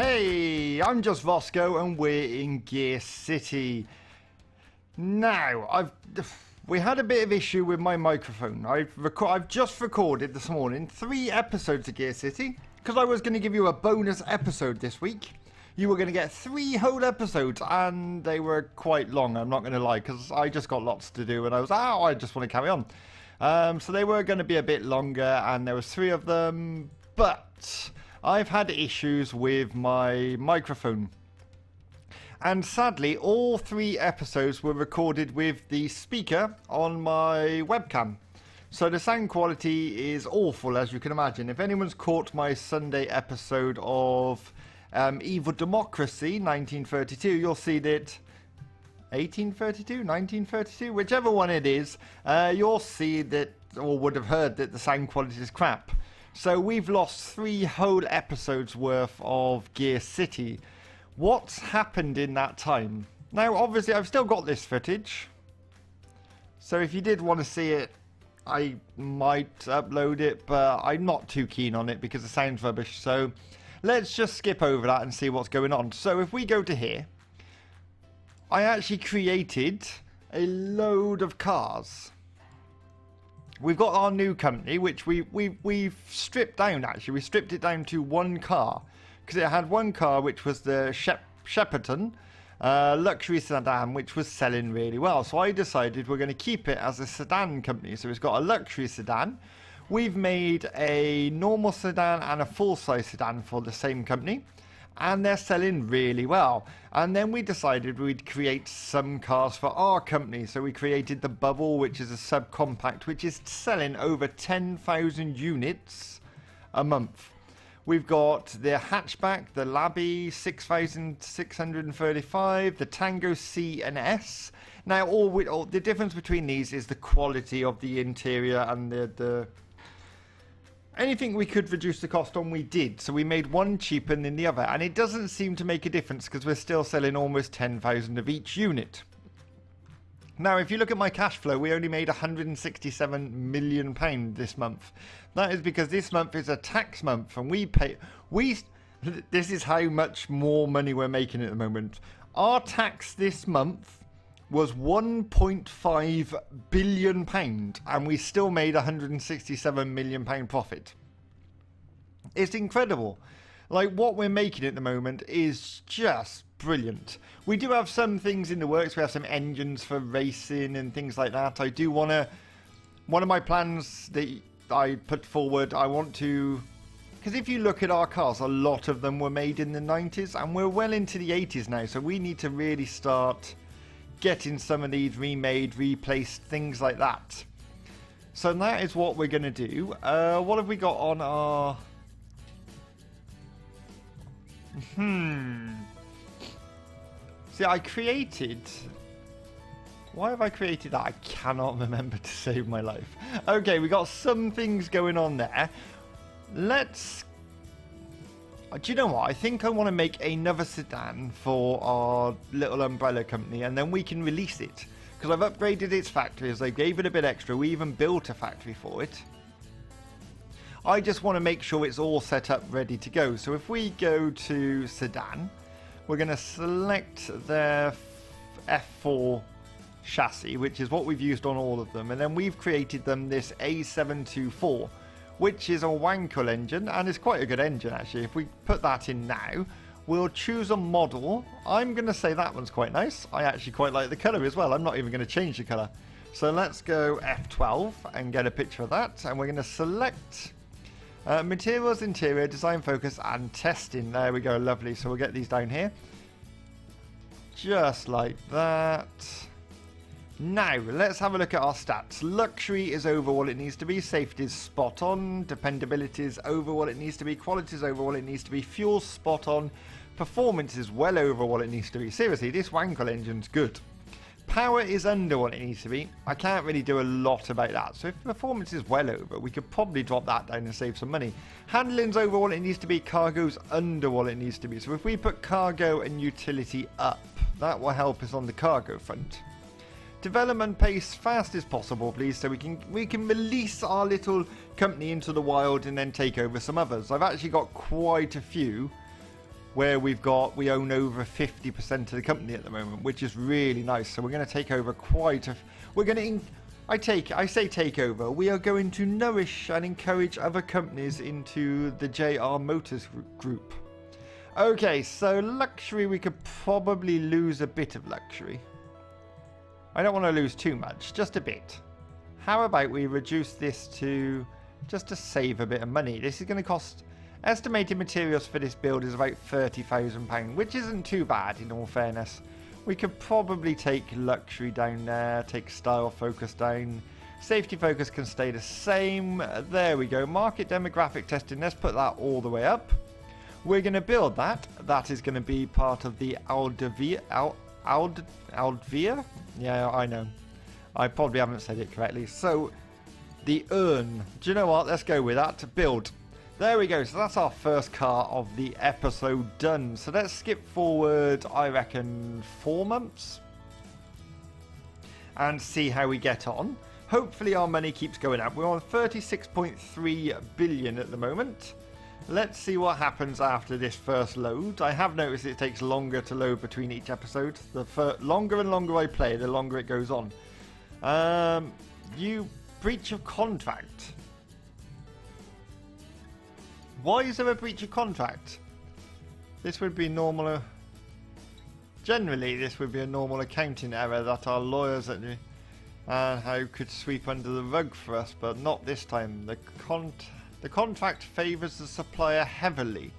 Hey, I'm just Vosco and we're in Gearcity. Now, we had a bit of issue with my microphone. I've just recorded this morning 3 episodes of Gearcity because I was going to give you a bonus episode this week. You were going to get 3 whole episodes and they were quite long, I'm not going to lie, because I just got lots to do and I just want to carry on. So they were going to be a bit longer and there was 3 of them, but I've had issues with my microphone. And sadly, all 3 episodes were recorded with the speaker on my webcam. So the sound quality is awful, as you can imagine. If anyone's caught my Sunday episode of Evil Democracy 1932, you'll see that 1832, 1932, whichever one it is, you'll see that, or would have heard that the sound quality is crap. So we've lost 3 whole episodes worth of Gearcity. What's happened in that time? Now, obviously, I've still got this footage. So if you did want to see it, I might upload it, but I'm not too keen on it because it sounds rubbish. So let's just skip over that and see what's going on. So if we go to here, I actually created a load of cars. We've got our new company, which we've stripped down, actually. We stripped it down to 1 car. Because it had 1 car, which was the Shepperton luxury sedan, which was selling really well. So I decided we're going to keep it as a sedan company. So it's got a luxury sedan. We've made a normal sedan and a full-size sedan for the same company. And they're selling really well. And then we decided we'd create some cars for our company. So we created the Bubble, which is a subcompact, which is selling over 10,000 units a month. We've got the hatchback, the Labby 6635, the Tango C and S. Now, all the difference between these is the quality of the interior and the anything we could reduce the cost on, we did. So we made one cheaper than the other. And it doesn't seem to make a difference because we're still selling almost 10,000 of each unit. Now, if you look at my cash flow, we only made £167 million this month. That is because this month is a tax month and this is how much more money we're making at the moment. Our tax this month was £1.5 billion and we still made £167 million profit. It's incredible. Like, what we're making at the moment is just brilliant. We do have some things in the works. We have some engines for racing and things like that. I do want to, one of my plans that I put forward, I want to, because if you look at our cars, a lot of them were made in the 90s and we're well into the 80s now. So we need to really start getting some of these remade, replaced, things like that. So that is what we're going to do. What have we got on our... See, I created... Why have I created that? I cannot remember to save my life. Okay, we got some things going on there. Let's... Do you know what? I think I want to make another sedan for our little umbrella company and then we can release it. Because I've upgraded its factories. They gave it a bit extra. We even built a factory for it. I just want to make sure it's all set up, ready to go. So if we go to Sedan, we're going to select their F4 chassis, which is what we've used on all of them. And then we've created them this A724, which is a Wankel engine, and it's quite a good engine, actually. If we put that in now, we'll choose a model. I'm going to say that one's quite nice. I actually quite like the colour as well. I'm not even going to change the colour. So let's go F12 and get a picture of that. And we're going to select materials, interior, design focus, and testing. There we go, lovely. So we'll get these down here. Just like that. Now, let's have a look at our stats. Luxury is over what it needs to be. Safety is spot on. Dependability is over what it needs to be. Quality is over what it needs to be. Fuel spot on. Performance is well over what it needs to be. Seriously, this Wankel engine's good. Power is under what it needs to be. I can't really do a lot about that. So if performance is well over, we could probably drop that down and save some money. Handling's over what it needs to be. Cargo's under what it needs to be. So if we put cargo and utility up, that will help us on the cargo front. Development pace fast as possible, please, so we can release our little company into the wild and then take over some others. I've actually got quite a few where we own over 50% of the company at the moment, which is really nice. So we're going to take over I say take over. We are going to nourish and encourage other companies into the JR Motors group. Okay, so luxury, we could probably lose a bit of luxury. I don't want to lose too much, just a bit. How about we reduce this to just to save a bit of money? This is going to cost, estimated materials for this build is about £30,000, which isn't too bad in all fairness. We could probably take luxury down there, take style focus down. Safety focus can stay the same. There we go. Market demographic testing, let's put that all the way up. We're going to build that. That is going to be part of the Aldvia. Yeah, I know. I probably haven't said it correctly. So, the urn. Do you know what? Let's go with that. Build. There we go. So that's our first car of the episode done. So let's skip forward, I reckon, 4 months. And see how we get on. Hopefully our money keeps going up. We're on 36.3 billion at the moment. Let's see what happens after this first load. I have noticed it takes longer to load between each episode. The longer and longer I play, the longer it goes on. You breach of contract. Why is there a breach of contract? This would be normal. Generally, this would be a normal accounting error that our lawyers how could sweep under the rug for us, but not this time. The contract favours the supplier heavily.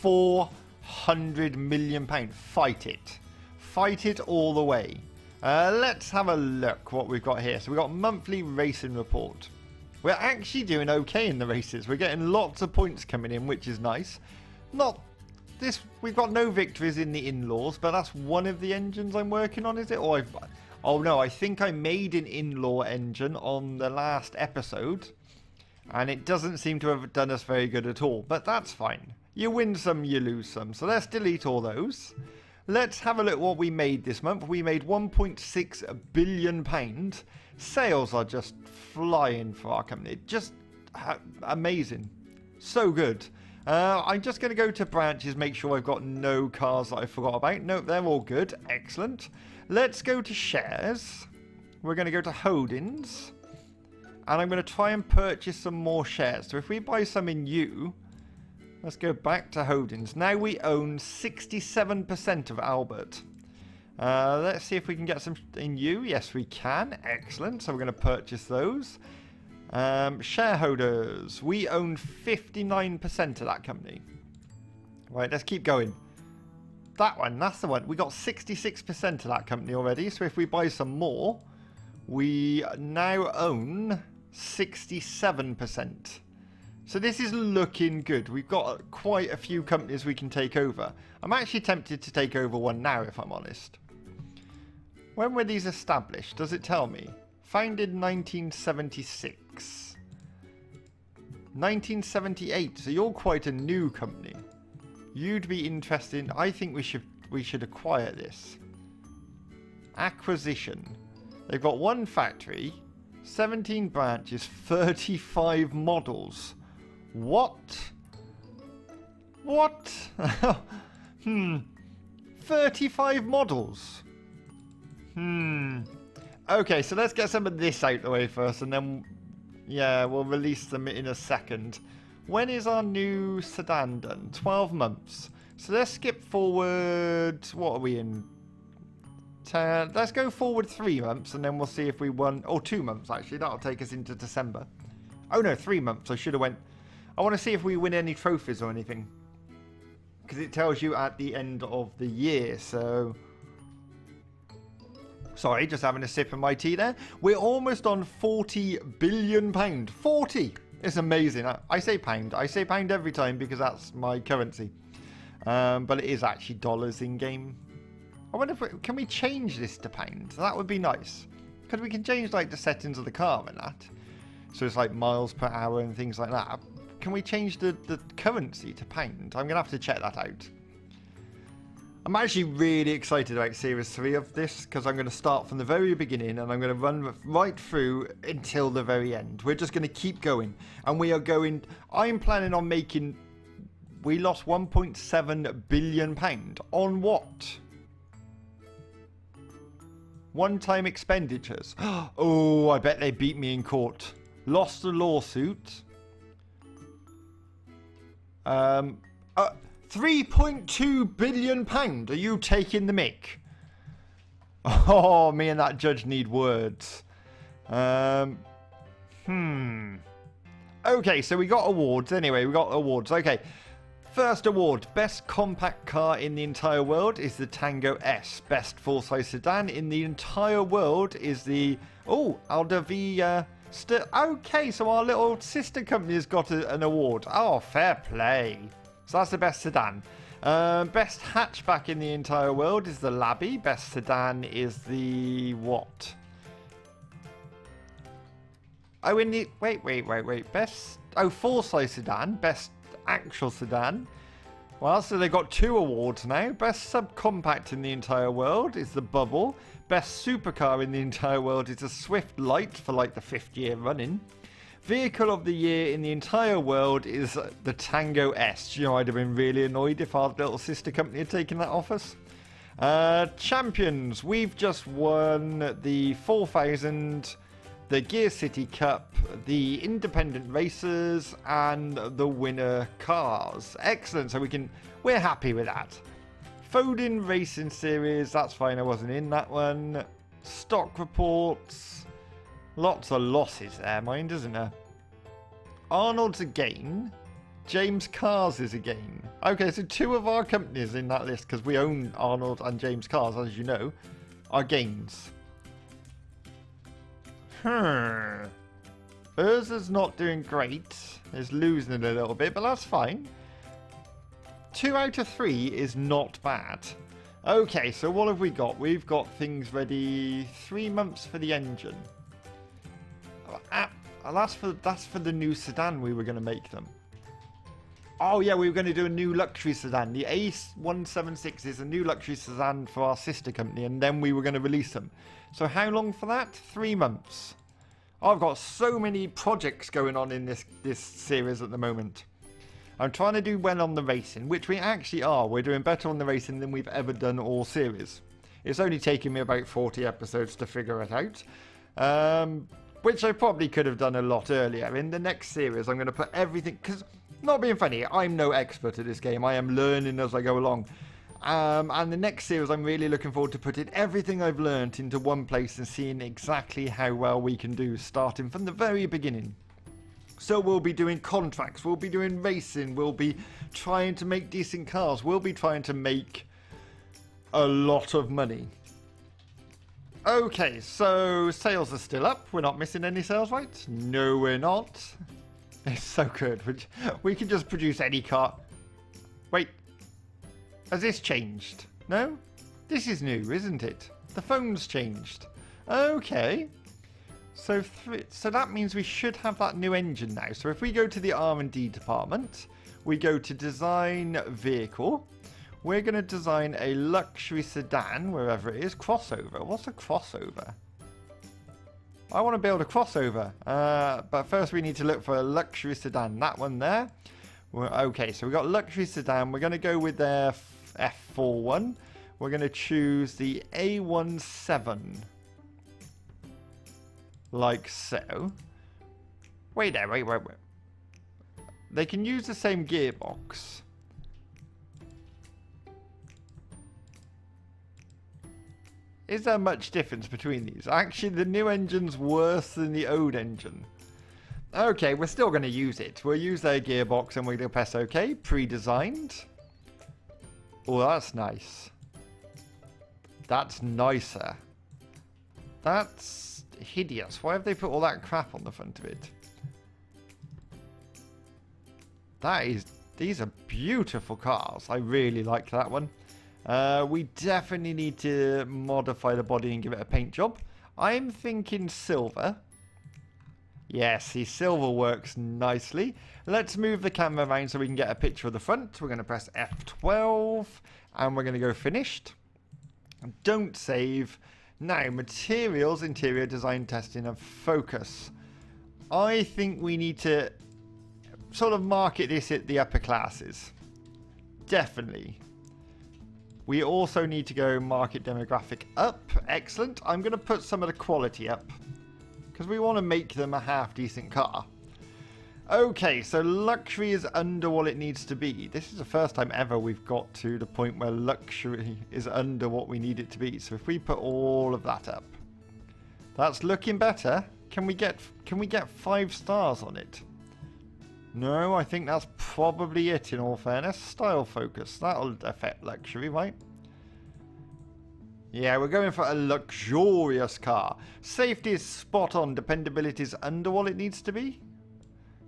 £400 million. Fight it. Fight it all the way. Let's have a look what we've got here. So we've got monthly racing report. We're actually doing okay in the races. We're getting lots of points coming in, which is nice. We've got no victories in the in-laws, but that's one of the engines I'm working on, is it? Oh no, I think I made an in-law engine on the last episode, and it doesn't seem to have done us very good at all, but that's fine. You win some, you lose some. So let's delete all those. Let's have a look what we made this month. We made £1.6 billion. Sales are just flying for our company. Just amazing. So good. I'm just going to go to branches, make sure I've got no cars that I forgot about. Nope, they're all good. Excellent. Let's go to shares. We're going to go to holdings. And I'm going to try and purchase some more shares. So if we buy some in U, let's go back to holdings. Now we own 67% of Albert. Let's see if we can get some in U. Yes, we can. Excellent. So we're going to purchase those. Shareholders. We own 59% of that company. Right, let's keep going. That one, that's the one. We got 66% of that company already. So if we buy some more, we now own 67%. So this is looking good. We've got quite a few companies we can take over. I'm actually tempted to take over one now, if I'm honest. When were these established? Does it tell me? Founded 1976. 1978. So you're quite a new company. You'd be interested in... I think we should acquire this. Acquisition. They've got one factory, 17 branches, 35 models. What? What? 35 models. Okay, so let's get some of this out the way first, and then, yeah, we'll release them in a second. When is our new sedan done? 12 months. So let's skip forward. What are we in? Let's go forward 3 months, and then we'll see if we won. Or 2 months, actually. That'll take us into December. Oh, no, 3 months. I should have went. I want to see if we win any trophies or anything. Because it tells you at the end of the year, so... Sorry, just having a sip of my tea there. We're almost on £40 billion. 40! It's amazing. I say pound. I say pound every time because that's my currency. But it is actually dollars in-game. I wonder if can we change this to pound? That would be nice. Because we can change like the settings of the car and that. So it's like miles per hour and things like that. Can we change the currency to pound? I'm going to have to check that out. I'm actually really excited about Series 3 of this because I'm going to start from the very beginning and I'm going to run right through until the very end. We're just going to keep going. And we are going... I'm planning on making we lost £1.7 billion. On what? One-time expenditures. Oh, I bet they beat me in court. Lost the lawsuit. 3.2 billion pound. Are you taking the mick? Oh, me and that judge need words. Okay, so we got awards. Anyway, we got awards. Okay. First award, best compact car in the entire world is the Tango S. Best full-size sedan in the entire world is the Alda V. Okay, so our little sister company has got an award. Oh, fair play. So that's the best sedan. Best hatchback in the entire world is the Labby. Best sedan is the what? Oh, in the wait. Best full-size sedan. Best actual sedan. Well, so they got 2 awards now. Best subcompact in the entire world is the Bubble. Best supercar in the entire world is the Swift Light for like the 5th year running. Vehicle of the year in the entire world is the Tango S. You know, I'd have been really annoyed if our little sister company had taken that off us. Champions, we've just won the 4000, the Gearcity Cup, the independent races, and the winner cars. Excellent. So we're happy with that. Foden Racing Series, that's fine. I wasn't in that one. Stock reports. Lots of losses there, mind, isn't there? Arnold's a gain. James Cars is a gain. Okay, so 2 of our companies in that list, because we own Arnold and James Cars, as you know, are gains. Hers is not doing great. It's losing a little bit, but that's fine. 2 out of 3 is not bad. Okay, so what have we got? We've got things ready. 3 months for the engine. That's for the new sedan we were going to make them. Oh yeah, we were going to do a new luxury sedan. The A176 is a new luxury sedan for our sister company, and then we were going to release them. So how long for that? 3 months. I've got so many projects going on in this series at the moment. I'm trying to do well on the racing, which we actually are. We're doing better on the racing than we've ever done all series. It's only taken me about 40 episodes to figure it out. Which I probably could have done a lot earlier. In the next series, I'm going to put everything... Because, not being funny, I'm no expert at this game. I am learning as I go along. And the next series, I'm really looking forward to putting everything I've learned into one place and seeing exactly how well we can do, starting from the very beginning. So we'll be doing contracts, we'll be doing racing, we'll be trying to make decent cars, we'll be trying to make a lot of money. Okay, so sales are still up. We're not missing any sales, right? No, we're not. It's so good. We can just produce any car. Wait. Has this changed? No? This is new, isn't it? The phone's changed. Okay. So that means we should have that new engine now. So if we go to the R&D department, we go to design vehicle. We're going to design a luxury sedan, wherever it is. Crossover. What's a crossover? I want to build a crossover. But first we need to look for a luxury sedan. That one there. Okay, so we've got luxury sedan. We're going to go with their F41. We're going to choose the A17. Like so. Wait there, wait. They can use the same gearbox. Is there much difference between these? Actually, the new engine's worse than the old engine. Okay, we're still going to use it. We'll use their gearbox and we're going to press OK. Pre-designed. Oh, that's nice. That's nicer. That's hideous. Why have they put all that crap on the front of it? These are beautiful cars. I really like that one. We definitely need to modify the body and give it a paint job. I'm thinking silver. Yes, see, silver works nicely. Let's move the camera around so we can get a picture of the front. We're going to press F12 and we're going to go finished. Don't save. Now, materials, interior design, testing and focus. I think we need to sort of market this at the upper classes. definitely. We also need to go market demographic up. Excellent. I'm going to put some of the quality up, because we want to make them a half decent car. Okay, so luxury is under what it needs to be. This is the first time ever we've got to the point where luxury is under what we need it to be. So if we put all of that up, that's looking better. Can we get 5 stars on it? No, I think that's probably it, in all fairness. Style focus, that'll affect luxury, right? Yeah, we're going for a luxurious car. Safety is spot on, dependability is under what it needs to be.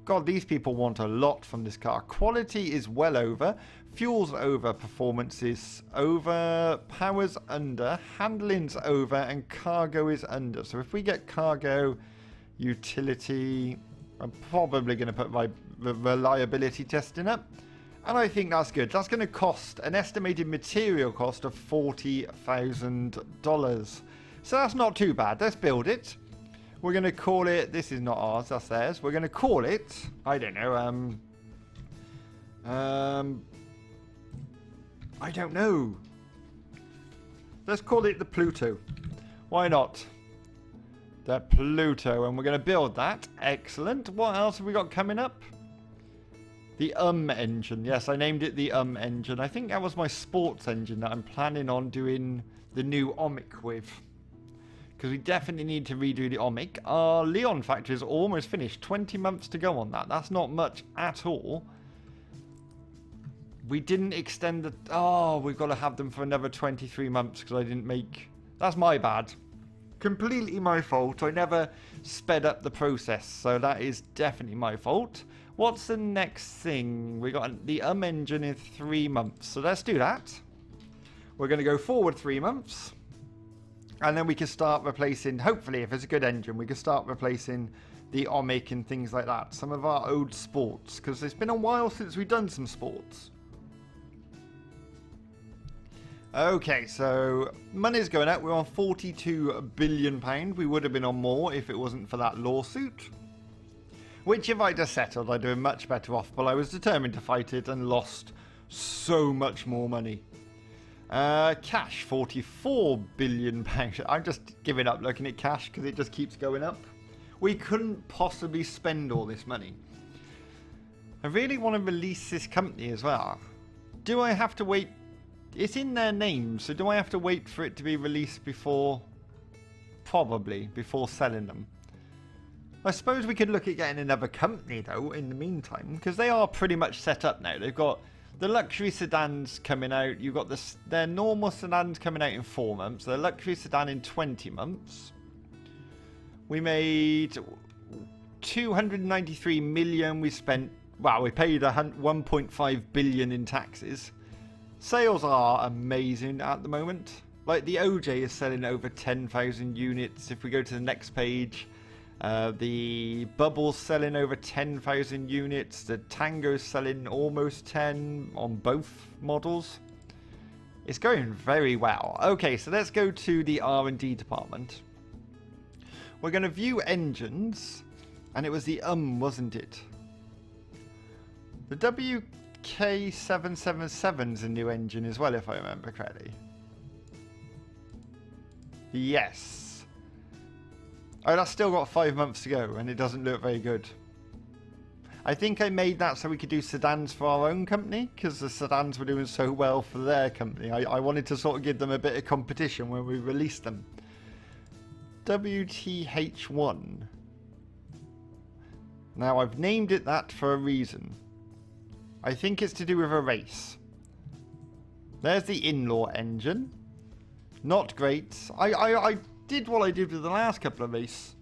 God, these people want a lot from this car. Quality is well over, fuel's over, performance is over, power's under, handling's over, and cargo is under. So if we get cargo, utility, I'm probably going to put my reliability testing up. And I think that's good. That's going to cost an estimated material cost of $40,000. So that's not too bad. Let's build it. We're going to call it, this is not ours, that's theirs. We're going to call it, I don't know, I don't know. Let's call it the Pluto. Why not? The Pluto, and we're going to build that. Excellent. What else have we got coming up? The engine. Yes, I named it the engine. I think that was my sports engine that I'm planning on doing the new Omic with. Because we definitely need to redo the Omic. Our Leon factory is almost finished. 20 months to go on that. That's not much at all. We didn't extend the... Oh, we've got to have them for another 23 months because I didn't make... That's my bad. Completely my fault. I never sped up the process. So that is definitely my fault. What's the next thing? We got the engine in 3 months. So let's do that. We're going to go forward 3 months. And then we can start replacing, hopefully, if it's a good engine, we can start replacing the Omic and things like that. Some of our old sports, because it's been a while since we've done some sports. Okay, so money's going up. We're on £42 billion. We would have been on more if it wasn't for that lawsuit. Which, if I just settled, I'd have been much better off. But I was determined to fight it and lost so much more money. Cash, £44 billion. I'm just giving up looking at cash because it just keeps going up. We couldn't possibly spend all this money. I really want to release this company as well. Do I have to wait? It's in their name, so do I have to wait for it to be released before? Probably, before selling them. I suppose we could look at getting another company, though, in the meantime, because they are pretty much set up now. They've got the luxury sedans coming out. You've got their normal sedans coming out in 4 months. The luxury sedan in 20 months. We made 293 million. We spent, well, we paid 1.5 billion in taxes. Sales are amazing at the moment. Like the OJ is selling over 10,000 units. If we go to the next page, the Bubble's selling over 10,000 units. The Tango's selling almost 10 on both models. It's going very well. Okay, so let's go to the R&D department. We're going to view engines, and it was the wasn't it? The WK777's a new engine as well, if I remember correctly. Yes. Oh, that's still got 5 months to go, and it doesn't look very good. I think I made that so we could do sedans for our own company, because the sedans were doing so well for their company. I wanted to sort of give them a bit of competition when we released them. WTH1. Now, I've named it that for a reason. I think it's to do with a race. There's the in-law engine. Not great. I did what I did with the last couple of race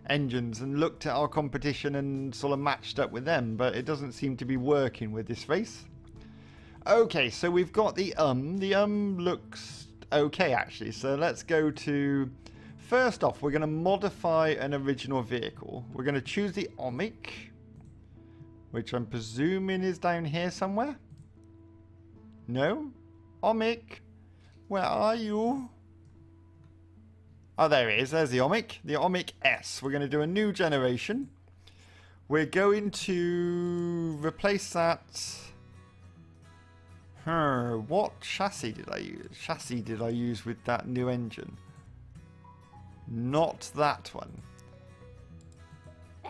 engines and looked at our competition and sort of matched up with them, but it doesn't seem to be working with this race. Okay, so we've got the The looks okay, actually. So let's go to... First off, we're going to modify an original vehicle. We're going to choose the Omic, which I'm presuming is down here somewhere. No? Omic, where are you? Oh, there it is. There's the Omic. The Omic S. We're going to do a new generation. We're going to replace that. What chassis did I use? Chassis did I use with that new engine? Not that one.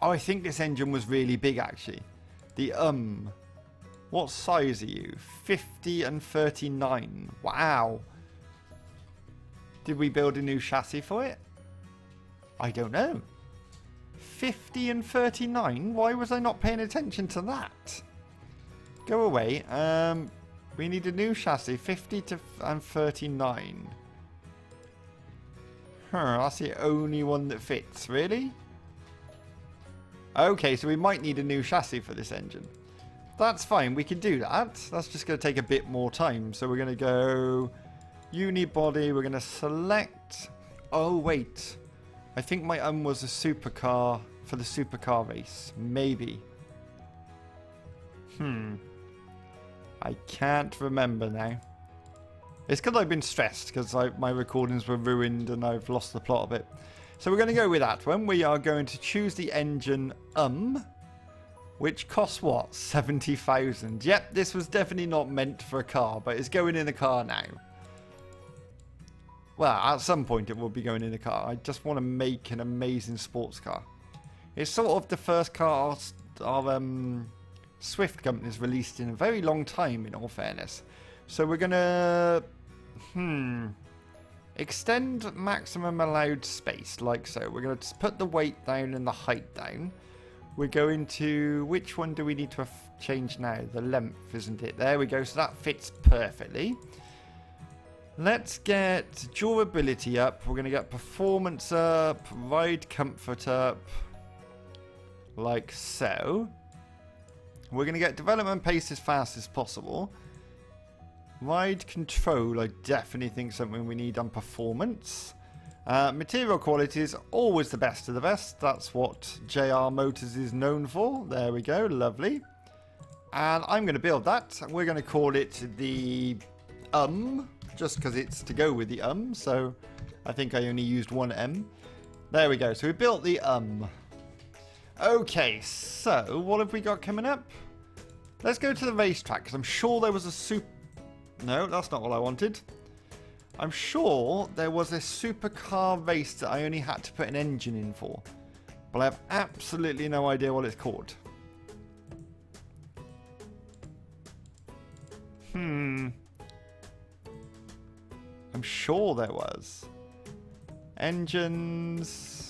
Oh, I think this engine was really big actually. The what size are you? 50 and 39. Wow. Did we build a new chassis for it? I don't know. 50 and 39? Why was I not paying attention to that? Go away. We need a new chassis. 50 and 39. That's the only one that fits. Really? Okay, so we might need a new chassis for this engine. That's fine. We can do that. That's just going to take a bit more time. So we're going to go unibody. We're going to select... Oh, wait. I think my was a supercar for the supercar race. Maybe. I can't remember now. It's because I've been stressed because my recordings were ruined and I've lost the plot a bit. So we're going to go with that one. We are going to choose the engine which costs what? 70,000. Yep, this was definitely not meant for a car, but it's going in a car now. Well, at some point it will be going in a car. I just want to make an amazing sports car. It's sort of the first car our Swift company's released in a very long time, in all fairness. So we're going to... extend maximum allowed space, like so. We're going to put the weight down and the height down. We're going to... Which one do we need to change now? The length, isn't it? There we go. So that fits perfectly. Let's get durability up. We're going to get performance up. Ride comfort up. Like so. We're going to get development pace as fast as possible. Ride control, I definitely think something we need on performance. Material quality is always the best of the best. That's what JR Motors is known for. There we go, lovely. And I'm going to build that. We're going to call it the just because it's to go with the so I think I only used one M. There we go, so we built the Okay, so what have we got coming up? Let's go to the racetrack, because I'm sure there was a super... No, that's not what I wanted. I'm sure there was a supercar race that I only had to put an engine in for. But I have absolutely no idea what it's called. I'm sure there was. Engines...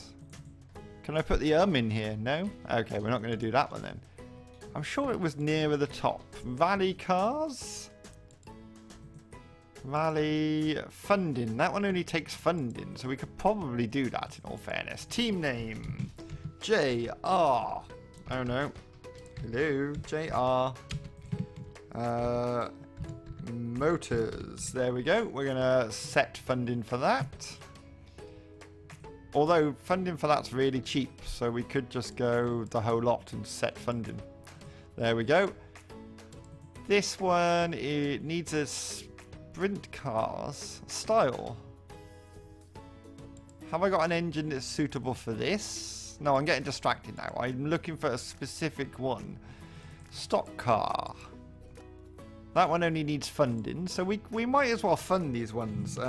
Can I put the in here? No? Okay, we're not going to do that one then. I'm sure it was nearer the top. Rally cars? Rally funding. That one only takes funding, so we could probably do that in all fairness. Team name. JR. Oh no. Hello, JR. Motors. There we go. We're going to set funding for that. Although funding for that's really cheap, so we could just go the whole lot and set funding. There we go. This one, it needs a sprint cars style. Have I got an engine that's suitable for this? No, I'm getting distracted now. I'm looking for a specific one. Stock car. That one only needs funding, so we might as well fund these ones. What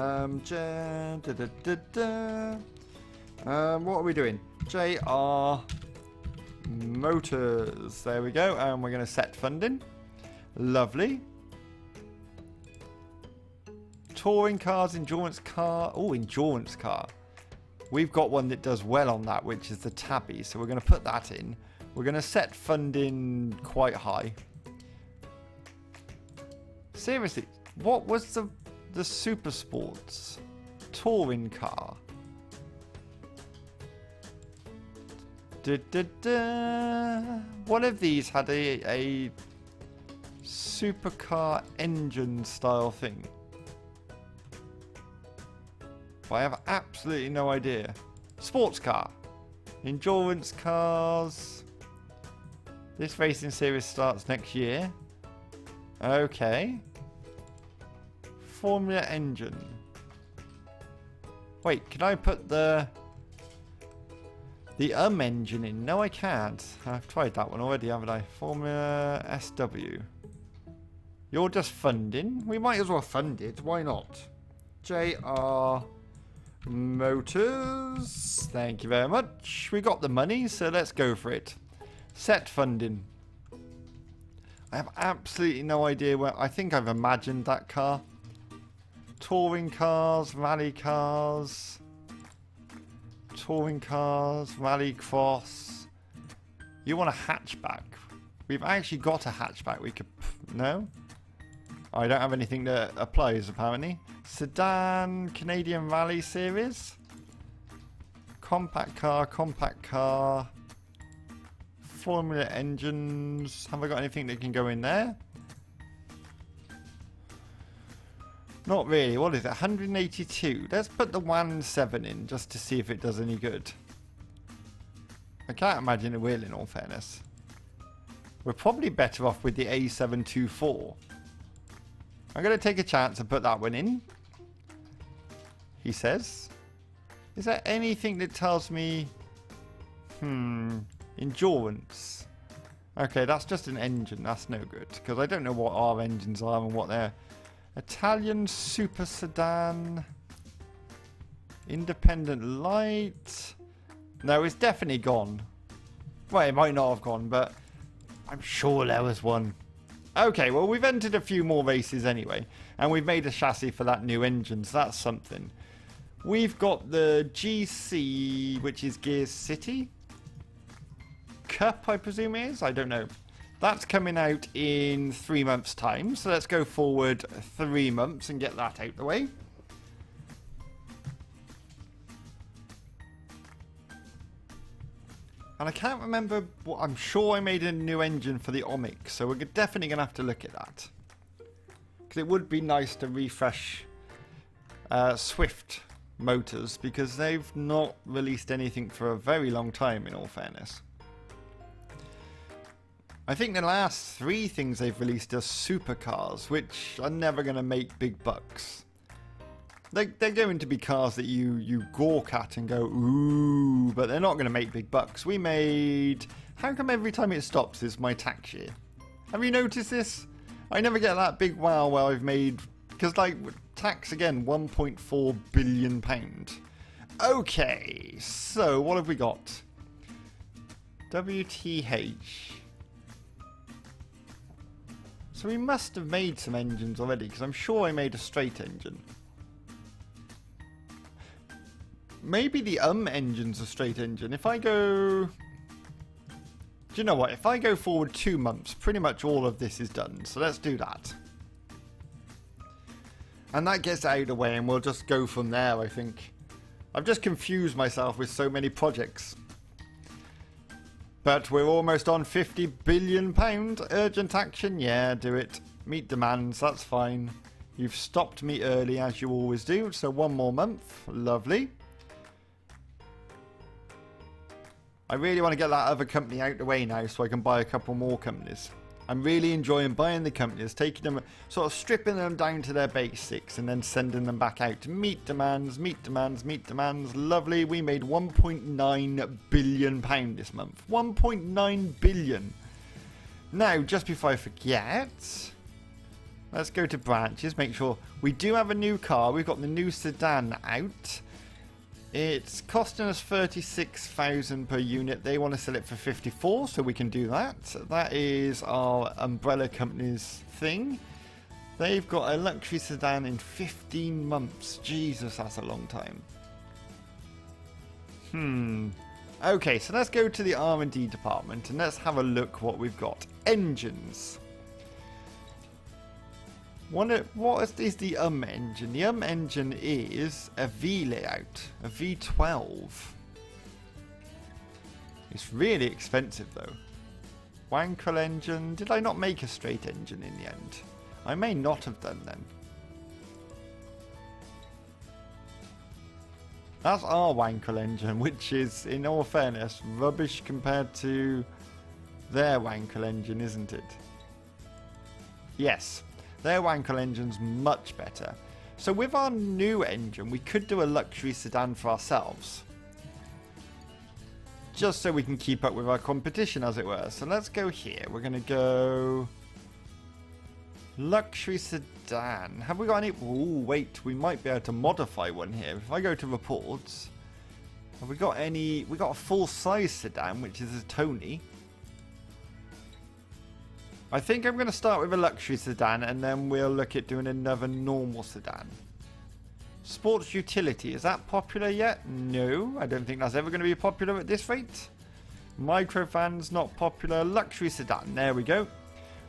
are we doing? JR Motors. There we go. And we're going to set funding. Lovely. Touring cars, endurance car. Oh, endurance car. We've got one that does well on that, which is the Tabby. So we're going to put that in. We're going to set funding quite high. Seriously, what was the Super Sports touring car? One of these had a supercar engine style thing. But I have absolutely no idea. Sports car. Endurance cars. This racing series starts next year. Okay. Formula engine. Wait, can I put the engine in? No, I can't. I've tried that one already, haven't I? Formula SW. You're just funding. We might as well fund it. Why not? JR Motors. Thank you very much. We got the money, so let's go for it. Set funding. I have absolutely no idea where. I think I've imagined that car. Touring cars, rally cars. Touring cars, rallycross. You want a hatchback? We've actually got a hatchback. We could. No? I don't have anything that applies, apparently. Sedan, Canadian Rally Series. Compact car. Formula engines. Have I got anything that can go in there? Not really. What is it? 182. Let's put the 1.7 in just to see if it does any good. I can't imagine it will, in all fairness. We're probably better off with the A724. I'm going to take a chance and put that one in. He says. Is there anything that tells me... endurance. Okay, that's just an engine. That's no good. Because I don't know what our engines are and what they're... Italian super sedan. Independent light. No, it's definitely gone. Well, it might not have gone, but I'm sure there was one. Okay, well, we've entered a few more races anyway. And we've made a chassis for that new engine, so that's something. We've got the GC, which is Gearcity Cup, I presume it is. I don't know. That's coming out in 3 months' time. So let's go forward 3 months and get that out the way. And I can't remember what... I'm sure I made a new engine for the Omic. So we're definitely going to have to look at that. Because it would be nice to refresh Swift Motors. Because they've not released anything for a very long time, in all fairness. I think the last 3 things they've released are supercars, which are never going to make big bucks. They're going to be cars that you gawk at and go, ooh, but they're not going to make big bucks. We made... How come every time it stops is my tax year? Have you noticed this? I never get that big wow where I've made... Because, like, tax again, £1.4 billion. Okay, so what have we got? WTH... So we must have made some engines already, because I'm sure I made a straight engine. Maybe the engine's a straight engine. If I go... Do you know what? If I go forward 2 months, pretty much all of this is done. So let's do that. And that gets out of the way, and we'll just go from there, I think. I've just confused myself with so many projects. But we're almost on £50 billion. Urgent action? Yeah, do it. Meet demands, that's fine. You've stopped me early, as you always do. So 1 more month. Lovely. I really want to get that other company out the way now so I can buy a couple more companies. I'm really enjoying buying the companies, taking them, sort of stripping them down to their basics and then sending them back out to meet demands, meet demands, meet demands. Lovely. We made £1.9 billion this month. 1.9 billion. Now, just before I forget, let's go to branches, make sure we do have a new car. We've got the new Sedan out. It's costing us 36,000 per unit. They want to sell it for 54, so we can do that. That is our umbrella company's thing. They've got a luxury sedan in 15 months. Jesus, that's a long time. Okay, so let's go to the R&D department and let's have a look what we've got. Engines. What is the engine? The engine is a V layout, a V12. It's really expensive though. Wankel engine. Did I not make a straight engine in the end? I may not have done then. That's our Wankel engine, which is, in all fairness, rubbish compared to their Wankel engine, isn't it? Yes. Their Wankel engine's much better. So with our new engine, we could do a luxury sedan for ourselves. Just so we can keep up with our competition, as it were. So let's go here. We're going to go... Luxury sedan. Have we got any? Oh, wait. We might be able to modify one here. If I go to reports, have we got any? We got a full-size sedan, which is a Tony. I think I'm going to start with a luxury sedan, and then we'll look at doing another normal sedan. Sports utility. Is that popular yet? No. I don't think that's ever going to be popular at this rate. Microvan's not popular. Luxury sedan. There we go.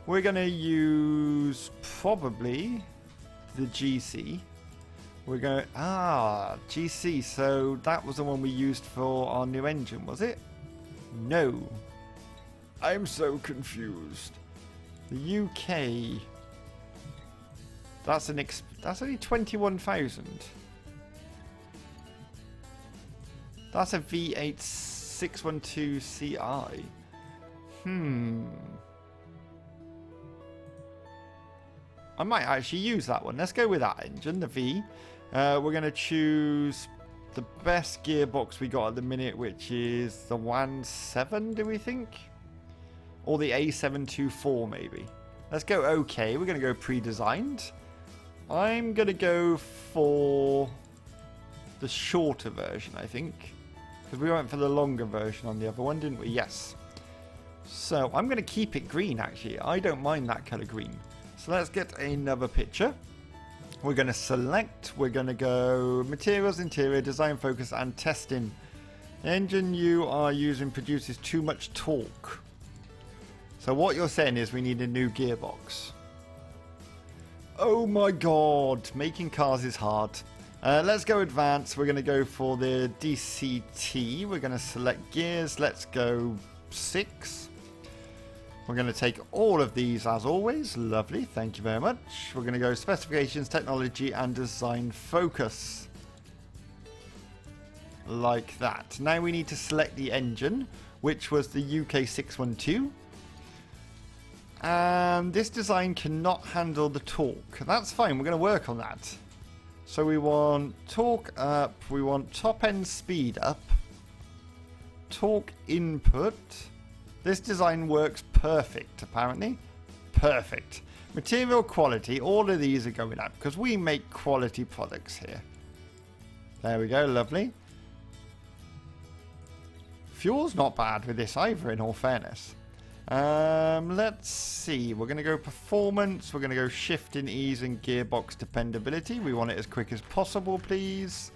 We're going to use probably the GC. We're going... GC. So that was the one we used for our new engine, was it? No. I'm so confused. The UK... That's only 21,000. That's a V8 612 CI. I might actually use that one. Let's go with that engine, the V. We're going to choose the best gearbox we got at the minute, which is the 1.7, do we think? Or the A724, maybe. Let's go OK. We're going to go pre-designed. I'm going to go for the shorter version, I think. Because we went for the longer version on the other one, didn't we? Yes. So, I'm going to keep it green, actually. I don't mind that colour green. So, let's get another picture. We're going to select. We're going to go materials, interior, design focus, and testing. The engine you are using produces too much torque. So, what you're saying is we need a new gearbox. Oh my god, making cars is hard. Let's go advanced. We're going to go for the DCT. We're going to select gears. Let's go 6. We're going to take all of these as always. Lovely, thank you very much. We're going to go specifications, technology, and design focus. Like that. Now we need to select the engine, which was the UK 612. And this design cannot handle the torque. That's fine, we're going to work on that. So we want torque up, we want top end speed up, torque input. This design works perfect, apparently. Perfect. Material quality, all of these are going up because we make quality products here. There we go, lovely. Fuel's not bad with this either, in all fairness. Let's see. We're going to go performance. We're going to go shift in ease and gearbox dependability. We want it as quick as possible, please.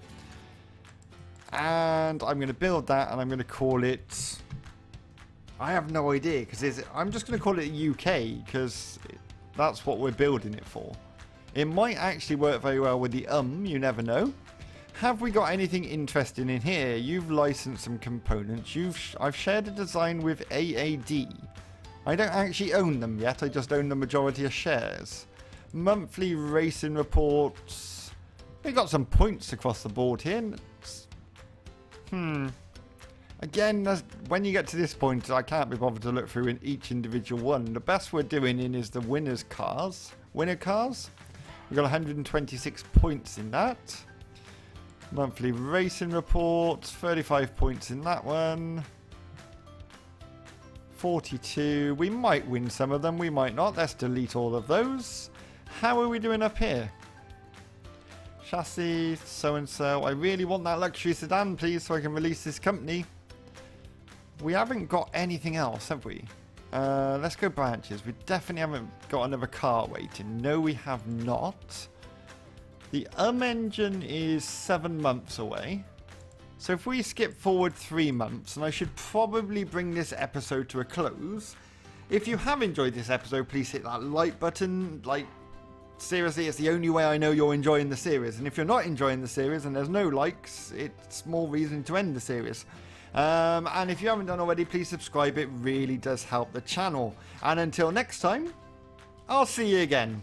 And I'm going to build that, and I'm going to call it... I have no idea, because I'm just going to call it UK, because that's what we're building it for. It might actually work very well with the you never know. Have we got anything interesting in here? You've licensed some components. I've shared a design with AAD. I don't actually own them yet. I just own the majority of shares. Monthly racing reports. We got some points across the board here. Again, when you get to this point, I can't be bothered to look through in each individual one. The best we're doing in is the winners cars. Winner cars. We've got 126 points in that. Monthly racing reports, 35 points in that one. 42. We might win some of them, we might not. Let's delete all of those. How are we doing up here? Chassis, so-and-so. I really want that luxury sedan, please, so I can release this company. We haven't got anything else, have we? Let's go branches. We definitely haven't got another car waiting. No, we have not. The engine is 7 months away. So if we skip forward 3 months, and I should probably bring this episode to a close. If you have enjoyed this episode, please hit that like button. Like, seriously, it's the only way I know you're enjoying the series. And if you're not enjoying the series and there's no likes, it's more reason to end the series. And if you haven't done already, please subscribe. It really does help the channel. And until next time, I'll see you again.